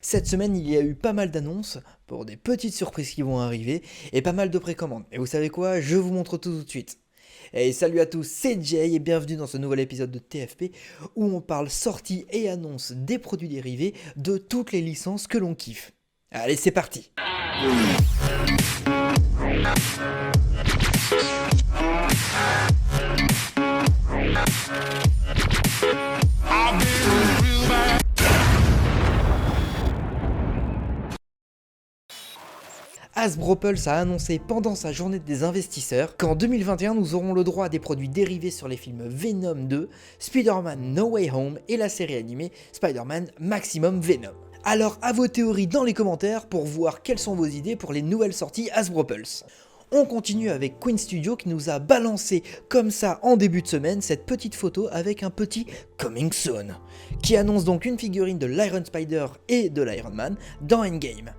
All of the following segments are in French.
Cette semaine, il y a eu pas mal d'annonces pour des petites surprises qui vont arriver et pas mal de précommandes. Et vous savez quoi? Je vous montre tout de suite. Et salut à tous, c'est Jay et bienvenue dans ce nouvel épisode de TFP où on parle sortie et annonce des produits dérivés de toutes les licences que l'on kiffe. Allez, c'est parti! Hasbro Pulse a annoncé pendant sa journée des investisseurs qu'en 2021 nous aurons le droit à des produits dérivés sur les films Venom 2, Spider-Man No Way Home et la série animée Spider-Man Maximum Venom. Alors à vos théories dans les commentaires pour voir quelles sont vos idées pour les nouvelles sorties Hasbro Pulse. On continue avec Queen Studio qui nous a balancé comme ça en début de semaine cette petite photo avec un petit Coming Soon, qui annonce donc une figurine de l'Iron Spider et de l'Iron Man dans Endgame.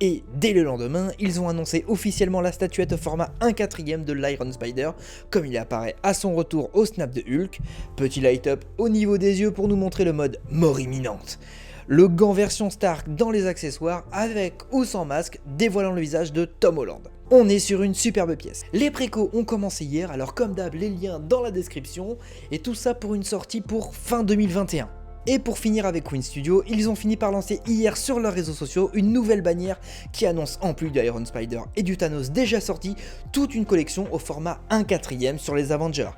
Et dès le lendemain, ils ont annoncé officiellement la statuette au format 1/4 de l'Iron Spider, comme il apparaît à son retour au snap de Hulk. Petit light-up au niveau des yeux pour nous montrer le mode mort imminente. Le gant version Stark dans les accessoires, avec ou sans masque, dévoilant le visage de Tom Holland. On est sur une superbe pièce. Les précos ont commencé hier, alors comme d'hab, les liens dans la description, et tout ça pour une sortie pour fin 2021. Et pour finir avec Queen Studio, ils ont fini par lancer hier sur leurs réseaux sociaux une nouvelle bannière qui annonce en plus du Iron Spider et du Thanos déjà sorti, toute une collection au format 1/4 sur les Avengers.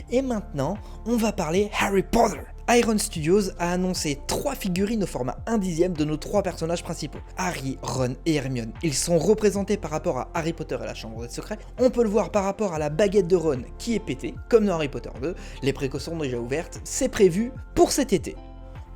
Et maintenant, on va parler Harry Potter. Iron Studios a annoncé 3 figurines au format 1/10 de nos 3 personnages principaux, Harry, Ron et Hermione. Ils sont représentés par rapport à Harry Potter et la Chambre des Secrets. On peut le voir par rapport à la baguette de Ron qui est pétée, comme dans Harry Potter 2. Les précautions sont déjà ouvertes, c'est prévu pour cet été.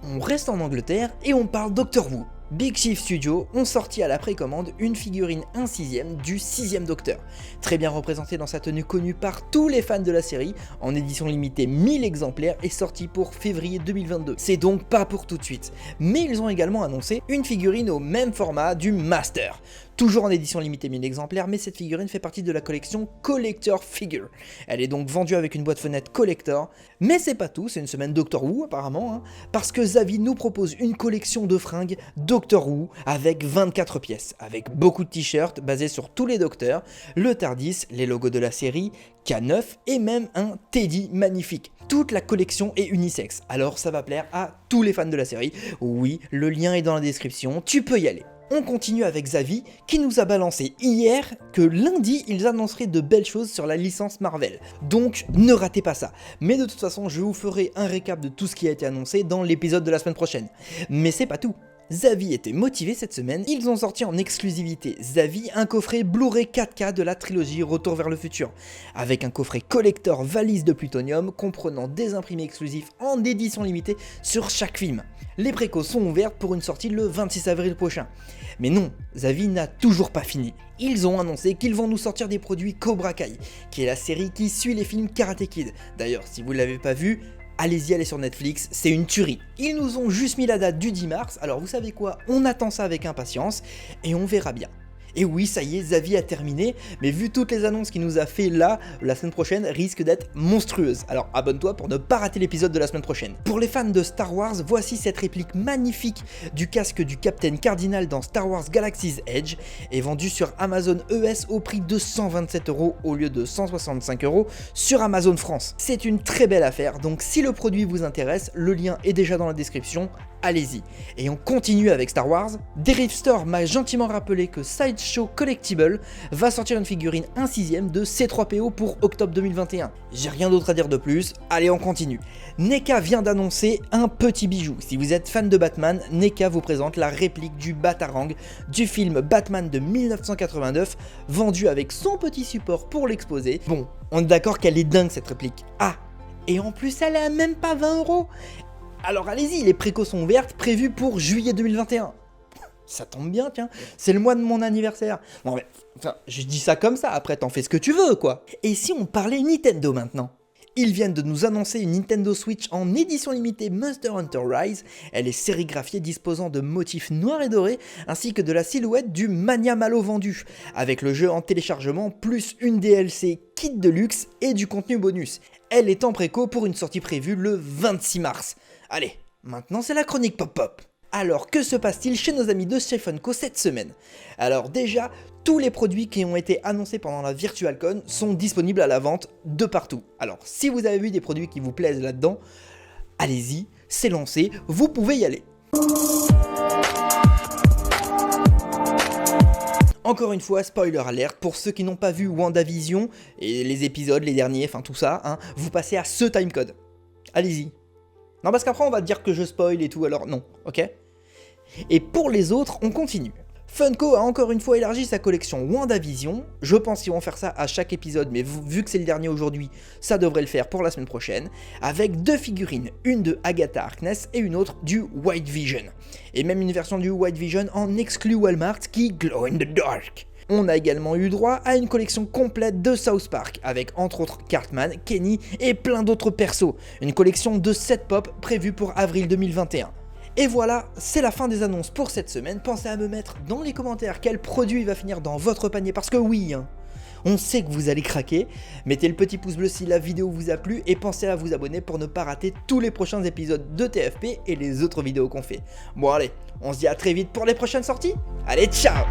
On reste en Angleterre et on parle Doctor Who. Big Chief Studio ont sorti à la précommande une figurine 1/6 du 6ème Docteur, très bien représenté dans sa tenue connue par tous les fans de la série, en édition limitée 1000 exemplaires et sorti pour février 2022. C'est donc pas pour tout de suite, mais ils ont également annoncé une figurine au même format du Master. Toujours en édition limitée 1000 exemplaires, mais cette figurine fait partie de la collection Collector Figure. Elle est donc vendue avec une boîte fenêtre Collector, mais c'est pas tout, c'est une semaine Doctor Who apparemment, parce que Zavi nous propose une collection de fringues Doctor Who avec 24 pièces, avec beaucoup de t-shirts basés sur tous les docteurs, le TARDIS, les logos de la série, K9 et même un Teddy magnifique. Toute la collection est unisexe, alors ça va plaire à tous les fans de la série. Oui, le lien est dans la description, tu peux y aller. On continue avec Zavi qui nous a balancé hier que lundi ils annonceraient de belles choses sur la licence Marvel. Donc ne ratez pas ça. Mais de toute façon je vous ferai un récap de tout ce qui a été annoncé dans l'épisode de la semaine prochaine. Mais c'est pas tout. Zavi était motivé cette semaine, ils ont sorti en exclusivité Zavi un coffret Blu-ray 4K de la trilogie Retour vers le futur, avec un coffret collector valise de plutonium comprenant des imprimés exclusifs en édition limitée sur chaque film. Les précos sont ouvertes pour une sortie le 26 avril prochain. Mais non, Zavi n'a toujours pas fini. Ils ont annoncé qu'ils vont nous sortir des produits Cobra Kai, qui est la série qui suit les films Karate Kid. D'ailleurs, si vous ne l'avez pas vu, allez sur Netflix, c'est une tuerie. Ils nous ont juste mis la date du 10 mars, alors vous savez quoi, on attend ça avec impatience, et on verra bien. Et oui, ça y est, Zavi a terminé, mais vu toutes les annonces qu'il nous a fait là, la semaine prochaine risque d'être monstrueuse. Alors abonne-toi pour ne pas rater l'épisode de la semaine prochaine. Pour les fans de Star Wars, voici cette réplique magnifique du casque du Captain Cardinal dans Star Wars Galaxy's Edge, est vendu sur Amazon ES au prix de 127 € au lieu de 165 € sur Amazon France. C'est une très belle affaire, donc si le produit vous intéresse, le lien est déjà dans la description. Allez-y. Et on continue avec Star Wars. Derive Store m'a gentiment rappelé que Sideshow Collectible va sortir une figurine 1/6 de C3PO pour octobre 2021. J'ai rien d'autre à dire de plus, allez on continue. NECA vient d'annoncer un petit bijou. Si vous êtes fan de Batman, NECA vous présente la réplique du Batarang du film Batman de 1989, vendu avec son petit support pour l'exposer. Bon, on est d'accord qu'elle est dingue cette réplique. Ah, et en plus elle est à même pas 20 €. Alors allez-y, les précos sont ouvertes, prévues pour juillet 2021. Ça tombe bien, tiens, c'est le mois de mon anniversaire. Bon, mais, enfin, je dis ça comme ça, après t'en fais ce que tu veux, quoi. Et si on parlait Nintendo maintenant? Ils viennent de nous annoncer une Nintendo Switch en édition limitée Monster Hunter Rise. Elle est sérigraphiée disposant de motifs noirs et dorés, ainsi que de la silhouette du Mania Malo vendu, avec le jeu en téléchargement, plus une DLC kit de luxe et du contenu bonus. Elle est en préco pour une sortie prévue le 26 mars. Allez, maintenant c'est la chronique pop-pop. Alors que se passe-t-il chez nos amis de chez Funko cette semaine? Alors déjà, tous les produits qui ont été annoncés pendant la VirtualCon sont disponibles à la vente de partout. Alors si vous avez vu des produits qui vous plaisent là-dedans, allez-y, c'est lancé, vous pouvez y aller. Encore une fois, spoiler alert, pour ceux qui n'ont pas vu WandaVision et les épisodes, les derniers, enfin tout ça, hein, vous passez à ce timecode. Allez-y. Non, parce qu'après on va dire que je spoil et tout, alors non, ok? Et pour les autres, on continue. Funko a encore une fois élargi sa collection WandaVision, je pense qu'ils vont faire ça à chaque épisode, mais vu que c'est le dernier aujourd'hui, ça devrait le faire pour la semaine prochaine, avec 2 figurines, une de Agatha Harkness et une autre du White Vision. Et même une version du White Vision en exclu Walmart qui glow in the dark. On a également eu droit à une collection complète de South Park, avec entre autres Cartman, Kenny et plein d'autres persos, une collection de 7 pop prévue pour avril 2021. Et voilà, c'est la fin des annonces pour cette semaine. Pensez à me mettre dans les commentaires quel produit va finir dans votre panier, parce que oui, hein, on sait que vous allez craquer. Mettez le petit pouce bleu si la vidéo vous a plu et pensez à vous abonner pour ne pas rater tous les prochains épisodes de TFP et les autres vidéos qu'on fait. Bon allez, on se dit à très vite pour les prochaines sorties. Allez, ciao!